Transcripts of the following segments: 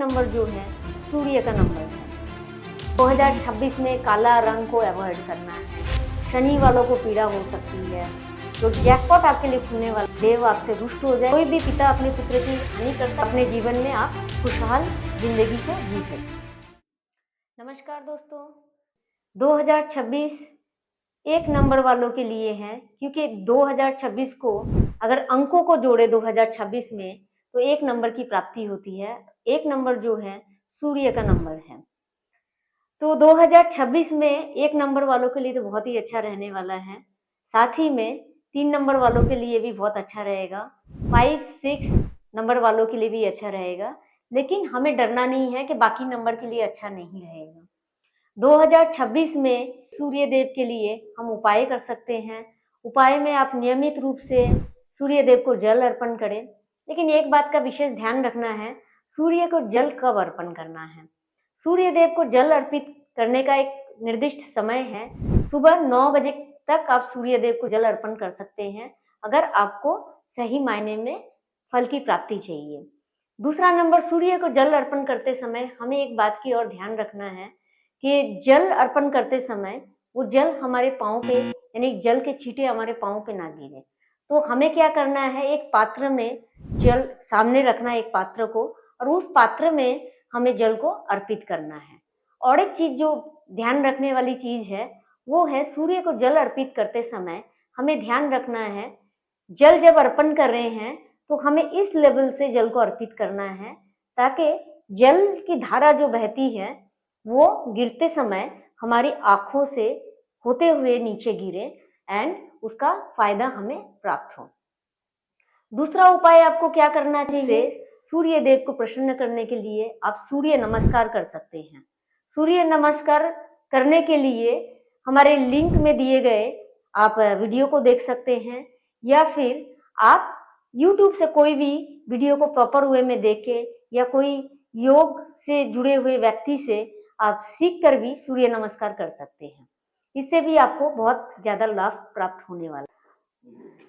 Number जो है सूर्य का नंबर है। 2026 में काला रंग को अवॉइड करना है। शनि वालों को पीड़ा हो सकती है। तो जैकपॉट आपके लिए खुलने वाला, देव आपसे रुष्ट हो जाए। कोई भी पिता अपने पुत्र की हानि कर सकता, अपने जीवन में आप खुशहाल जिंदगी को जी सकते। नमस्कार दोस्तों, 2026 एक नंबर वालों के लिए है, क्योंकि 2026 को अगर अंकों को जोड़े 2026 में तो एक नंबर की प्राप्ति होती है। एक नंबर जो है सूर्य का नंबर है। तो 2026 में एक नंबर वालों के लिए तो बहुत ही अच्छा रहने वाला है। साथ ही में 3 नंबर वालों के लिए भी बहुत अच्छा रहेगा। 5, 6 नंबर वालों के लिए भी अच्छा रहेगा। लेकिन हमें डरना नहीं है कि बाकी नंबर के लिए अच्छा नहीं रहेगा। 2026 में सूर्य देव के लिए हम उपाय कर सकते हैं। उपाय में आप नियमित रूप से सूर्य देव को जल अर्पण करें। लेकिन एक बात का विशेष ध्यान रखना है, सूर्य को जल कब अर्पण करना है। सूर्य देव को जल अर्पित करने का एक निर्दिष्ट समय है। सुबह 9 बजे तक आप सूर्य देव को जल अर्पण कर सकते हैं, अगर आपको सही मायने में फल की प्राप्ति चाहिए। दूसरा नंबर, सूर्य को जल अर्पण करते समय हमें एक बात की और ध्यान रखना है कि जल अर्पण करते समय वो जल हमारे पाँव पे, यानी जल के छींटे हमारे पाँव पे ना गिरे। तो हमें क्या करना है, एक पात्र में जल सामने रखना, एक पात्र को, और उस पात्र में हमें जल को अर्पित करना है। और एक चीज जो ध्यान रखने वाली चीज है वो है, सूर्य को जल अर्पित करते समय हमें ध्यान रखना है, जल जब अर्पण कर रहे हैं तो हमें इस लेवल से जल को अर्पित करना है ताकि जल की धारा जो बहती है वो गिरते समय हमारी आंखों से होते हुए नीचे गिरे एंड उसका फायदा हमें प्राप्त हो। दूसरा उपाय आपको क्या करना चाहिए, सूर्य देव को प्रसन्न करने के लिए आप सूर्य नमस्कार कर सकते हैं। सूर्य नमस्कार करने के लिए हमारे लिंक में दिए गए आप वीडियो को देख सकते हैं, या फिर आप YouTube से कोई भी वीडियो को प्रॉपर वे में देख के, या कोई योग से जुड़े हुए व्यक्ति से आप सीख कर भी सूर्य नमस्कार कर सकते हैं। इससे भी आपको बहुत ज्यादा लाभ प्राप्त होने वाला है।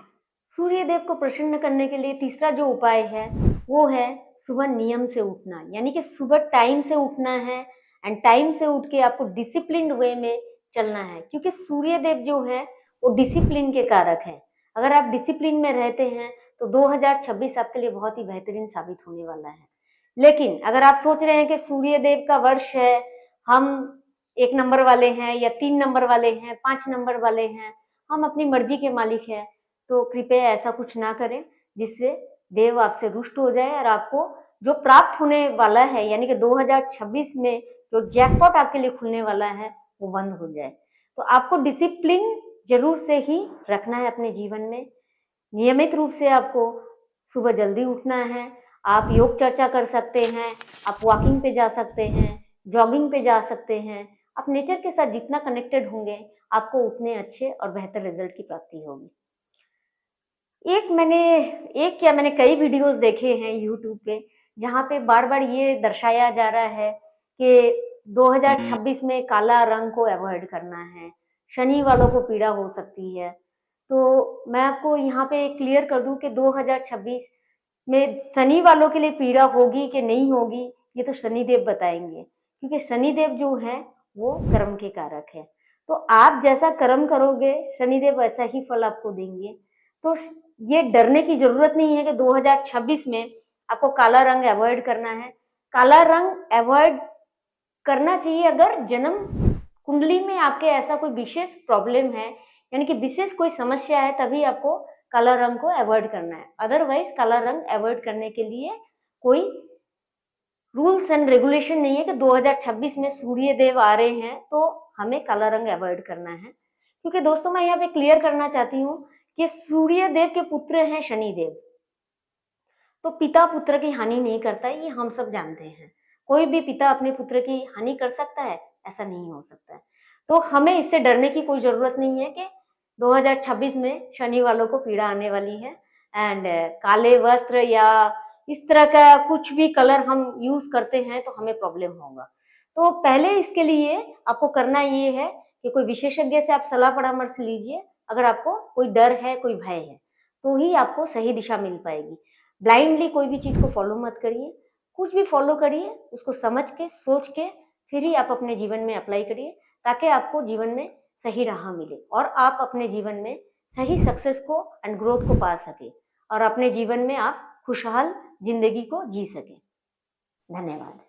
सूर्य देव को प्रसन्न करने के लिए तीसरा जो उपाय है वो है सुबह नियम से उठना, यानी कि सुबह टाइम से उठना है एंड टाइम से उठ के आपको डिसिप्लिन वे में चलना है, क्योंकि सूर्य देव जो है वो डिसिप्लिन के कारक है। अगर आप डिसिप्लिन में रहते हैं तो 2026 आपके लिए बहुत ही बेहतरीन साबित होने वाला है। लेकिन अगर आप सोच रहे हैं कि सूर्य देव का वर्ष है, हम 1 नंबर वाले हैं या 3 नंबर वाले हैं, 5 नंबर वाले हैं, हम अपनी मर्जी के मालिक हैं, तो कृपया ऐसा कुछ ना करें जिससे देव आपसे रुष्ट हो जाए और आपको जो प्राप्त होने वाला है, यानी कि 2026 में जो जैकपॉट आपके लिए खुलने वाला है वो बंद हो जाए। तो आपको डिसिप्लिन जरूर से ही रखना है अपने जीवन में। नियमित रूप से आपको सुबह जल्दी उठना है। आप योग चर्चा कर सकते हैं, आप वॉकिंग पे जा सकते हैं, जॉगिंग पे जा सकते हैं। आप नेचर के साथ जितना कनेक्टेड होंगे आपको उतने अच्छे और बेहतर रिजल्ट की प्राप्ति होगी। मैंने कई वीडियोस देखे हैं यूट्यूब पे, जहाँ पे बार बार ये दर्शाया जा रहा है कि 2026 में काला रंग को अवॉइड करना है, शनि वालों को पीड़ा हो सकती है। तो मैं आपको यहाँ पे क्लियर कर दूं कि 2026 में शनि वालों के लिए पीड़ा होगी कि नहीं होगी, ये तो शनिदेव बताएंगे, क्योंकि शनिदेव जो है वो कर्म के कारक है। तो आप जैसा कर्म करोगे शनिदेव वैसा ही फल आपको देंगे। तो ये डरने की जरूरत नहीं है कि 2026 में आपको काला रंग अवॉइड करना है। काला रंग अवॉइड करना चाहिए अगर जन्म कुंडली में आपके ऐसा कोई विशेष प्रॉब्लम है, यानी कि विशेष कोई समस्या है, तभी आपको काला रंग को अवॉइड करना है। अदरवाइज काला रंग अवॉइड करने के लिए कोई रूल्स एंड रेगुलेशन नहीं है कि 2026 में सूर्य देव आ रहे हैं तो हमें काला रंग अवॉइड करना है। क्योंकि दोस्तों मैं यहाँ पे क्लियर करना चाहती हूँ कि सूर्य देव के पुत्र हैं शनि देव, तो पिता पुत्र की हानि नहीं करता, ये हम सब जानते हैं। कोई भी पिता अपने पुत्र की हानि कर सकता है? ऐसा नहीं हो सकता है। तो हमें इससे डरने की कोई जरूरत नहीं है कि 2026 में शनि वालों को पीड़ा आने वाली है एंड काले वस्त्र या इस तरह का कुछ भी कलर हम यूज करते हैं तो हमें प्रॉब्लम होगा। तो पहले इसके लिए आपको करना ये है कि कोई विशेषज्ञ से आप सलाह परामर्श लीजिए। अगर आपको कोई डर है, कोई भय है, तो ही आपको सही दिशा मिल पाएगी। ब्लाइंडली कोई भी चीज को फॉलो मत करिए। कुछ भी फॉलो करिए, उसको समझ के, सोच के फिर ही आप अपने जीवन में अप्लाई करिए, ताकि आपको जीवन में सही राह मिले और आप अपने जीवन में सही सक्सेस को एंड ग्रोथ को पा सके और अपने जीवन में आप खुशहाल जिंदगी को जी सके। धन्यवाद।